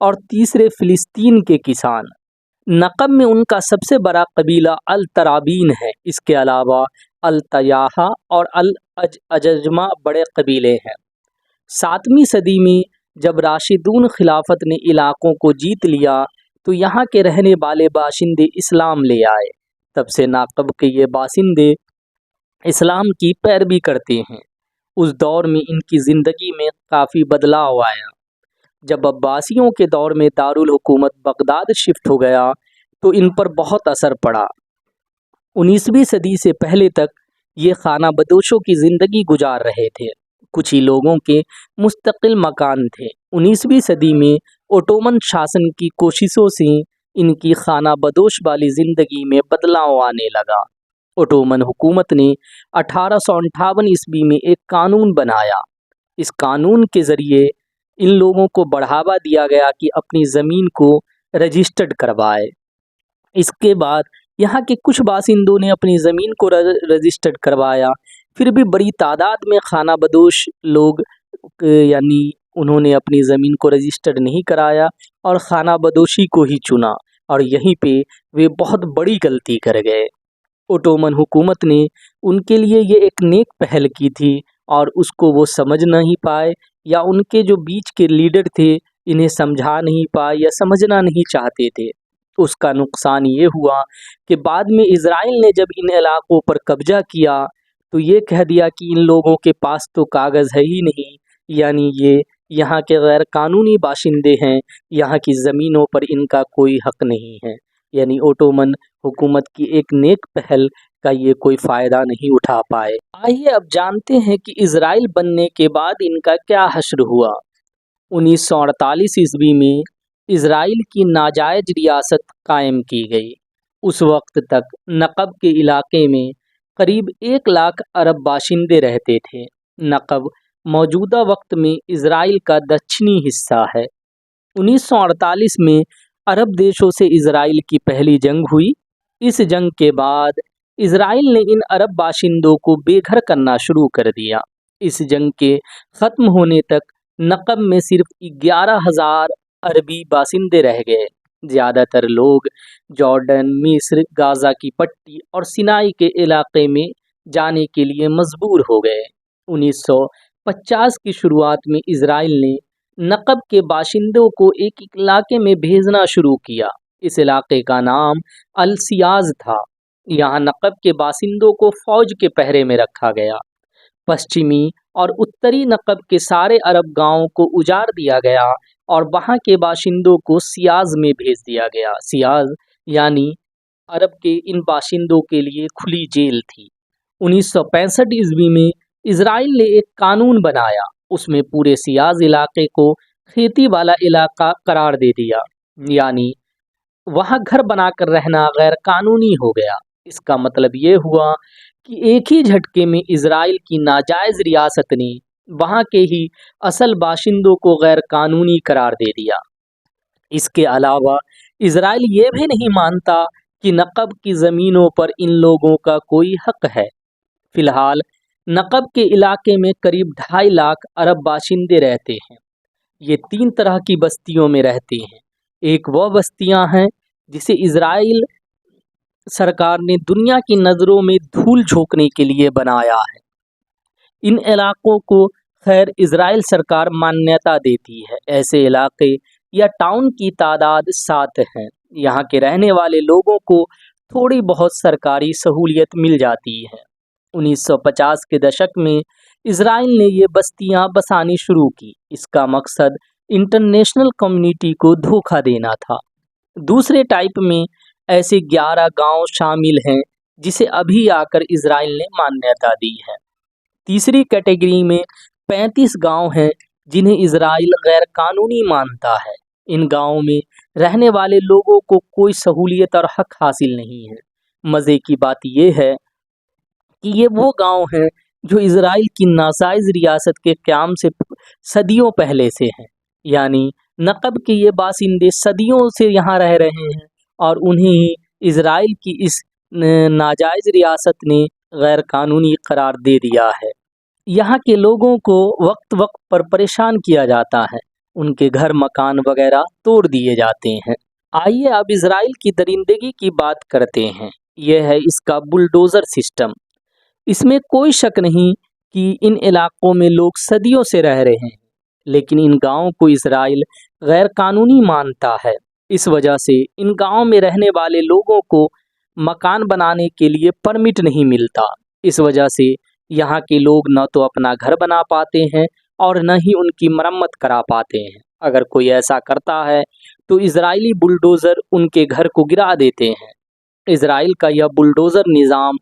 اور تیسرے فلسطین کے کسان۔ نقب میں ان کا سب سے بڑا قبیلہ الترابین ہے۔ اس کے علاوہ التیاحہ اور العجمہ بڑے قبیلے ہیں۔ 7ویں صدی میں جب راشدون خلافت نے علاقوں کو جیت لیا تو یہاں کے رہنے والے باشندے اسلام لے آئے۔ تب سے نقب کے یہ باشندے اسلام کی پیروی کرتے ہیں۔ اس دور میں ان کی زندگی میں کافی بدلاؤ آیا۔ جب عباسیوں کے دور میں دارالحکومت بغداد شفٹ ہو گیا تو ان پر بہت اثر پڑا۔ 19ویں صدی سے پہلے تک یہ خانہ بدوشوں کی زندگی گزار رہے تھے۔ کچھ ہی لوگوں کے مستقل مکان تھے۔ 19ویں صدی میں اوٹومن شاسن کی کوششوں سے ان کی خانہ بدوش والی زندگی میں بدلاؤ آنے لگا۔ اوٹومن حکومت نے 1858 عیسوی میں ایک قانون بنایا۔ اس قانون کے ذریعے ان لوگوں کو بڑھاوا دیا گیا کہ اپنی زمین کو رجسٹرڈ کروائے۔ اس کے بعد یہاں کے کچھ باشندوں نے اپنی زمین کو رجسٹرڈ کروایا، پھر بھی بڑی تعداد میں خانہ بدوش لوگ یعنی انہوں نے اپنی زمین کو رجسٹرڈ نہیں کرایا اور خانہ بدوشی کو ہی چنا، اور یہیں پہ وہ بہت بڑی غلطی کر گئے۔ اوٹومن حکومت نے ان کے لیے یہ ایک نیک پہل کی تھی اور اس کو وہ سمجھ نہیں پائے، یا ان کے جو بیچ کے لیڈر تھے انہیں سمجھا نہیں پائے یا سمجھنا نہیں چاہتے تھے۔ اس کا نقصان یہ ہوا کہ بعد میں اسرائیل نے جب ان علاقوں پر قبضہ کیا تو یہ کہہ دیا کہ ان لوگوں کے پاس تو کاغذ ہے ہی نہیں، یعنی یہ یہاں کے غیر قانونی باشندے ہیں، یہاں کی زمینوں پر ان کا کوئی حق نہیں ہے۔ یعنی اوٹومن حکومت کی ایک نیک پہل کا یہ کوئی فائدہ نہیں اٹھا پائے۔ آئیے اب جانتے ہیں کہ اسرائیل بننے کے بعد ان کا کیا حشر ہوا۔ 1948 عیسوی میں اسرائیل کی ناجائز ریاست قائم کی گئی۔ اس وقت تک نقب کے علاقے میں قریب 1 لاکھ عرب باشندے رہتے تھے۔ نقب موجودہ وقت میں اسرائیل کا دکشنی حصہ ہے۔ 1948 میں عرب دیشوں سے اسرائیل کی پہلی جنگ ہوئی۔ اس جنگ کے بعد اسرائیل نے ان عرب باشندوں کو بے گھر کرنا شروع کر دیا۔ اس جنگ کے ختم ہونے تک نقب میں صرف 11,000 عربی باشندے رہ گئے۔ زیادہ تر لوگ جارڈن، مصر، غزہ کی پٹی اور سینائی کے علاقے میں جانے کے لیے مجبور ہو گئے۔ 1950 کی شروعات میں اسرائیل نے نقب کے باشندوں کو ایک علاقے میں بھیجنا شروع کیا۔ اس علاقے کا نام السیاز تھا۔ یہاں نقب کے باشندوں کو فوج کے پہرے میں رکھا گیا۔ پشچمی اور اتری نقب کے سارے عرب گاؤں کو اجاڑ دیا گیا اور وہاں کے باشندوں کو سیاز میں بھیج دیا گیا۔ سیاز یعنی عرب کے ان باشندوں کے لیے کھلی جیل تھی۔ 1965 عیسوی میں اسرائیل نے ایک قانون بنایا۔ اس میں پورے سیاز علاقے کو کھیتی والا علاقہ قرار دے دیا، یعنی وہاں گھر بنا کر رہنا غیر قانونی ہو گیا۔ اس کا مطلب یہ ہوا کہ ایک ہی جھٹکے میں اسرائیل کی ناجائز ریاست نے وہاں کے ہی اصل باشندوں کو غیر قانونی قرار دے دیا۔ اس کے علاوہ اسرائیل یہ بھی نہیں مانتا کہ نقب کی زمینوں پر ان لوگوں کا کوئی حق ہے۔ فی الحال نقب کے علاقے میں قریب 2.5 لاکھ عرب باشندے رہتے ہیں۔ یہ 3 طرح کی بستیوں میں رہتے ہیں۔ ایک وہ بستیاں ہیں جسے اسرائیل سرکار نے دنیا کی نظروں میں دھول جھونکنے کے لیے بنایا ہے۔ ان علاقوں کو خیر اسرائیل سرکار مانیتا دیتی ہے۔ ایسے علاقے یا ٹاؤن کی تعداد 7 ہیں۔ یہاں کے رہنے والے لوگوں کو تھوڑی بہت سرکاری سہولیت مل جاتی ہے۔ 1950 کے دشک میں اسرائیل نے یہ بستیاں بسانی شروع کی۔ اس کا مقصد انٹرنیشنل کمیونٹی کو دھوکہ دینا تھا۔ دوسرے ٹائپ میں ایسے 11 گاؤں شامل ہیں جسے ابھی آ کر اسرائیل نے مانیتا دی ہے۔ تیسری کیٹیگری میں 35 گاؤں ہیں جنہیں اسرائیل غیر قانونی مانتا ہے۔ ان گاؤں میں رہنے والے لوگوں کو کوئی سہولیت اور حق حاصل نہیں ہے۔ مزے کی بات یہ ہے کہ یہ وہ گاؤں ہیں جو اسرائیل کی ناجائز ریاست کے قیام سے صدیوں پہلے سے ہیں، یعنی نقب کے یہ باشندے صدیوں سے یہاں رہ رہے ہیں اور انہیں اسرائیل کی اس ناجائز ریاست نے غیر قانونی قرار دے دیا ہے۔ یہاں کے لوگوں کو وقت وقت پر پریشان کیا جاتا ہے۔ ان کے گھر مکان وغیرہ توڑ دیے جاتے ہیں۔ آئیے اب اسرائیل کی درندگی کی بات کرتے ہیں۔ یہ ہے اس کا بلڈوزر سسٹم۔ اس میں کوئی شک نہیں کہ ان علاقوں میں لوگ صدیوں سے رہ رہے ہیں، لیکن ان گاؤں کو اسرائیل غیر قانونی مانتا ہے۔ اس وجہ سے ان گاؤں میں رہنے والے لوگوں کو مکان بنانے کے لیے پرمٹ نہیں ملتا۔ اس وجہ سے یہاں کے لوگ نہ تو اپنا گھر بنا پاتے ہیں اور نہ ہی ان کی مرمت کرا پاتے ہیں۔ اگر کوئی ایسا کرتا ہے تو اسرائیلی بلڈوزر ان کے گھر کو گرا دیتے ہیں۔ اسرائیل کا یہ بلڈوزر نظام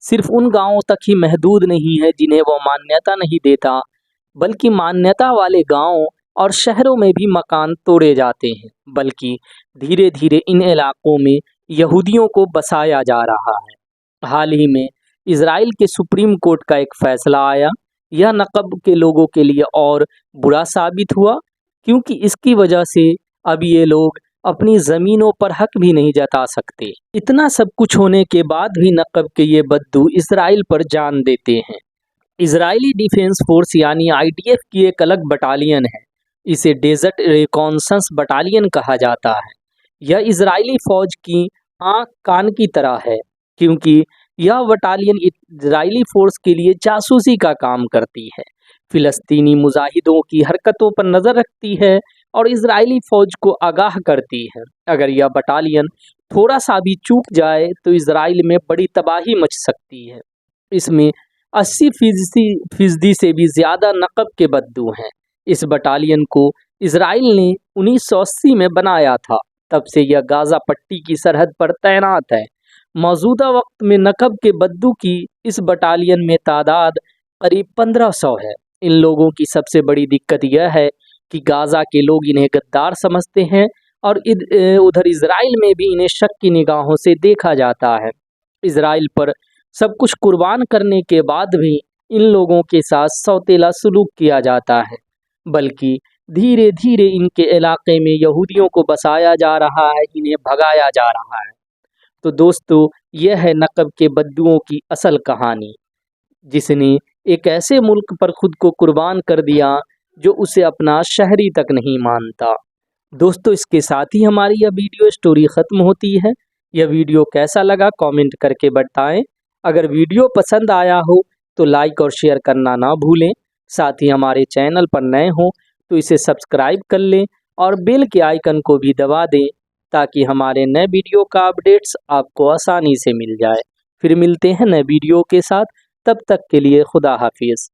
صرف ان گاؤں تک ہی محدود نہیں ہے جنہیں وہ مانیتا نہیں دیتا، بلکہ مانیتا والے گاؤں اور شہروں میں بھی مکان توڑے جاتے ہیں، بلکہ دھیرے دھیرے ان علاقوں میں یہودیوں کو بسایا جا رہا ہے۔ حال ہی میں اسرائیل کے سپریم کورٹ کا ایک فیصلہ آیا۔ یہ نقب کے لوگوں کے لیے اور برا ثابت ہوا، کیونکہ اس کی وجہ سے اب یہ لوگ اپنی زمینوں پر حق بھی نہیں جتا سکتے۔ اتنا سب کچھ ہونے کے بعد بھی نقب کے یہ بدو اسرائیل پر جان دیتے ہیں۔ اسرائیلی ڈیفنس فورس یعنی IDF کی ایک الگ بٹالین ہے۔ اسے ڈیزرٹ ریکونسنس بٹالین کہا جاتا ہے۔ یہ اسرائیلی فوج کی آنکھ کان کی طرح ہے، کیونکہ یہ بٹالین اسرائیلی فورس کے لیے جاسوسی کا کام کرتی ہے، فلسطینی مجاہدوں کی حرکتوں پر نظر رکھتی ہے اور اسرائیلی فوج کو آگاہ کرتی ہے۔ اگر یہ بٹالین تھوڑا سا بھی چوک جائے تو اسرائیل میں بڑی تباہی مچ سکتی ہے۔ اس میں 80% سے بھی زیادہ نقب کے بدو ہیں۔ اس بٹالین کو اسرائیل نے 1980 میں بنایا تھا۔ تب سے یہ غازہ پٹی کی سرحد پر تعینات ہے۔ موجودہ وقت میں نقب کے بدو کی اس بٹالین میں تعداد قریب 1500 ہے۔ ان لوگوں کی سب سے بڑی دقت یہ ہے کہ غازہ کے لوگ انہیں غدار سمجھتے ہیں اور ادھر اسرائیل میں بھی انہیں شک کی نگاہوں سے دیکھا جاتا ہے۔ اسرائیل پر سب کچھ قربان کرنے کے بعد بھی ان لوگوں کے ساتھ سوتیلا سلوک کیا جاتا ہے، بلکہ دھیرے دھیرے ان کے علاقے میں یہودیوں کو بسایا جا رہا ہے، انہیں بھگایا جا رہا ہے۔ تو دوستو، یہ ہے نقب کے بدوؤں کی اصل کہانی، جس نے ایک ایسے ملک پر خود کو قربان کر دیا جو اسے اپنا شہری تک نہیں مانتا۔ دوستو، اس کے ساتھ ہی ہماری یہ ویڈیو سٹوری ختم ہوتی ہے۔ یہ ویڈیو کیسا لگا کامنٹ کر کے بتائیں۔ اگر ویڈیو پسند آیا ہو تو لائک اور شیئر کرنا نہ بھولیں۔ ساتھ ہی ہمارے چینل پر نئے ہوں تو اسے سبسکرائب کر لیں اور بیل کے آئیکن کو بھی دبا دیں تاکہ ہمارے نئے ویڈیو کا اپڈیٹس آپ کو آسانی سے مل جائے۔ پھر ملتے ہیں نئے ویڈیو کے ساتھ، تب تک کے لیے خدا حافظ۔